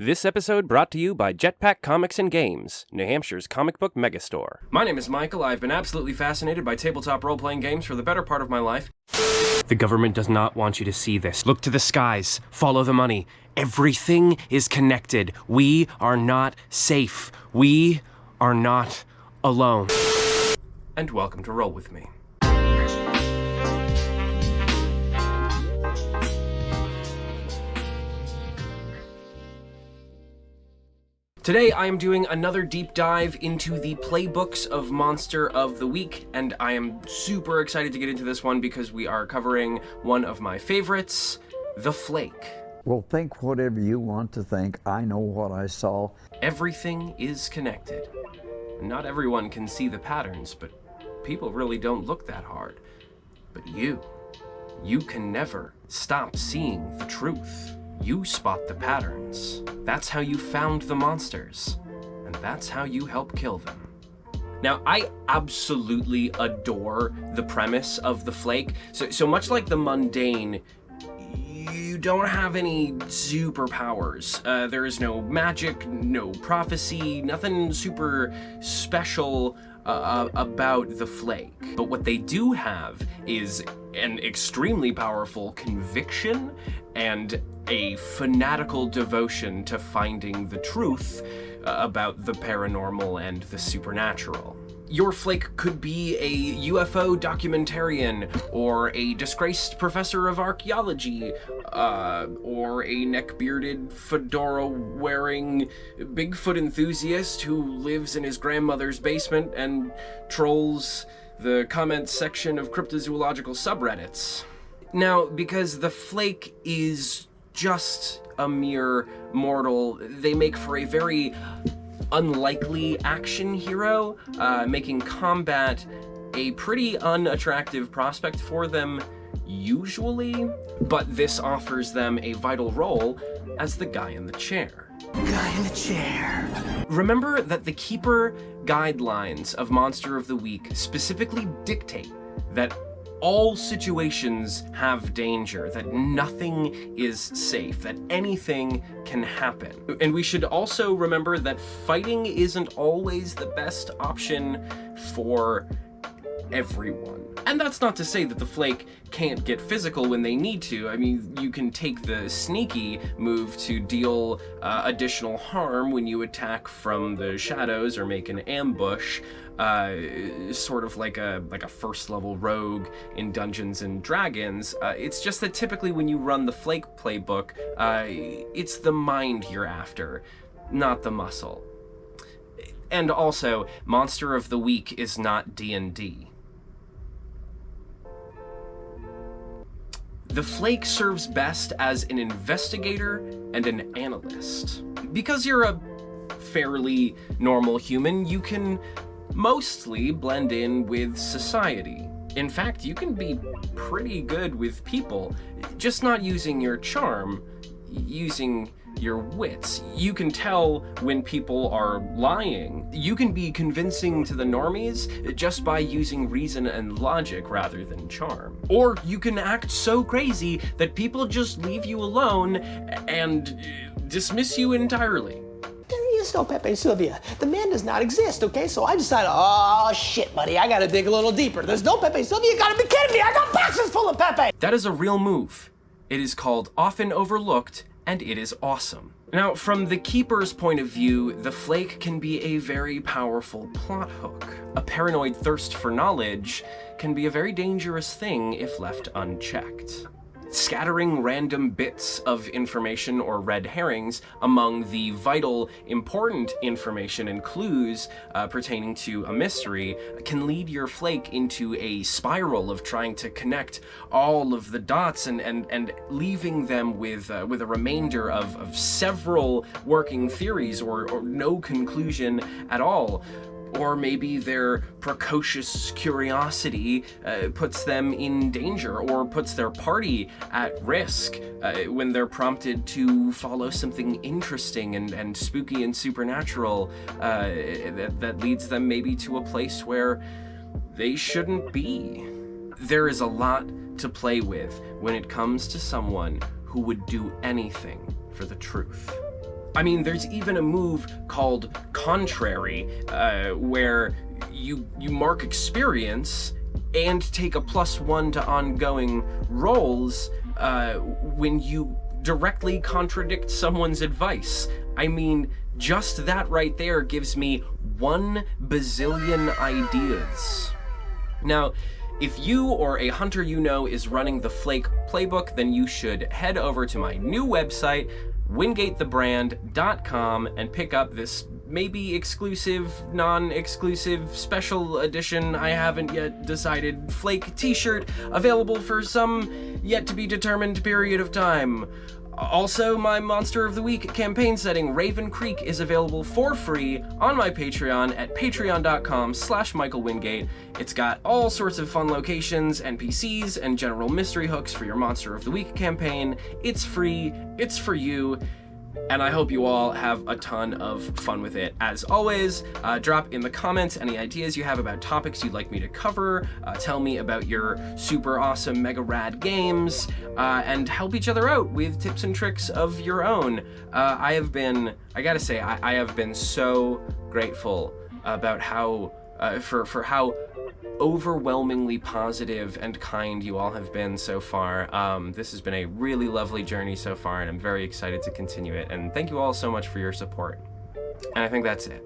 This episode brought to you by Jetpack Comics and Games, New Hampshire's comic book megastore. My name is Michael. I've been absolutely fascinated by tabletop role-playing games for the better part of my life. The government does not want you to see this. Look to the skies. Follow the money. Everything is connected. We are not safe. We are not alone. And welcome to Roll With Me. Today I am doing another deep dive into the playbooks of Monster of the Week, and I am super excited to get into this one because we are covering one of my favorites, the Flake. Well, think whatever you want to think. I know what I saw. Everything is connected. Not everyone can see the patterns, but people really don't look that hard. But you can never stop seeing the truth. You spot the patterns. That's how you found the monsters, and that's how you help kill them. Now, I absolutely adore the premise of the Flake. So much like the mundane, you don't have any superpowers. There is no magic, no prophecy, nothing super special about the Flake. But what they do have is an extremely powerful conviction and a fanatical devotion to finding the truth about the paranormal and the supernatural. Your Flake could be a UFO documentarian, or a disgraced professor of archaeology, or a neck-bearded, fedora-wearing Bigfoot enthusiast who lives in his grandmother's basement and trolls the comments section of cryptozoological subreddits. Now, because the Flake is just a mere mortal, they make for a very unlikely action hero, making combat a pretty unattractive prospect for them usually, but this offers them a vital role as the guy in the chair. Guy in the chair. Remember that the Keeper guidelines of Monster of the Week specifically dictate that all situations have danger, that nothing is safe, that anything can happen. And we should also remember that fighting isn't always the best option for everyone. And that's not to say that the Flake can't get physical when they need to. I mean, you can take the sneaky move to deal additional harm when you attack from the shadows or make an ambush, sort of like a first level rogue in Dungeons and Dragons. It's just that typically when you run the Flake playbook, it's the mind you're after, not the muscle. And also, Monster of the Week is not D&D. The Flake serves best as an investigator and an analyst. Because you're a fairly normal human, you can mostly blend in with society. In fact, you can be pretty good with people, just not using your charm, using your wits. You can tell when people are lying. You can be convincing to the normies just by using reason and logic rather than charm. Or you can act so crazy that people just leave you alone and dismiss you entirely. There is no Pepe Sylvia. The man does not exist, okay? So I decided, oh shit, buddy, I gotta dig a little deeper. There's no Pepe Sylvia, you gotta be kidding me! I got boxes full of Pepe! That is a real move. It is called Often Overlooked, and it is awesome. Now, from the Keeper's point of view, the Flake can be a very powerful plot hook. A paranoid thirst for knowledge can be a very dangerous thing if left unchecked. Scattering random bits of information or red herrings among the vital, important information and clues pertaining to a mystery can lead your Flake into a spiral of trying to connect all of the dots and leaving them with a remainder of several working theories or no conclusion at all. Or maybe their precocious curiosity puts them in danger or puts their party at risk when they're prompted to follow something interesting and spooky and supernatural that leads them maybe to a place where they shouldn't be. There is a lot to play with when it comes to someone who would do anything for the truth. I mean, there's even a move called Contrary, where you mark experience and take a +1 to ongoing rolls when you directly contradict someone's advice. I mean, just that right there gives me 1 bazillion ideas. Now, if you or a hunter you know is running the Flake playbook, then you should head over to my new website, wingatethebrand.com, and pick up this maybe exclusive, non-exclusive, special edition, I haven't yet decided, Flake t-shirt, available for some yet-to-be-determined period of time. Also, my Monster of the Week campaign setting, Raven Creek, is available for free on my Patreon at patreon.com/MichaelWingate. It's got all sorts of fun locations, NPCs, and general mystery hooks for your Monster of the Week campaign. It's free, it's for you, and I hope you all have a ton of fun with it. As always, drop in the comments any ideas you have about topics you'd like me to cover, tell me about your super awesome mega rad games, and help each other out with tips and tricks of your own. I gotta say, I have been so grateful about how, for how overwhelmingly positive and kind you all have been so far. This has been a really lovely journey so far, and I'm very excited to continue it. And thank you all so much for your support. And I think that's it.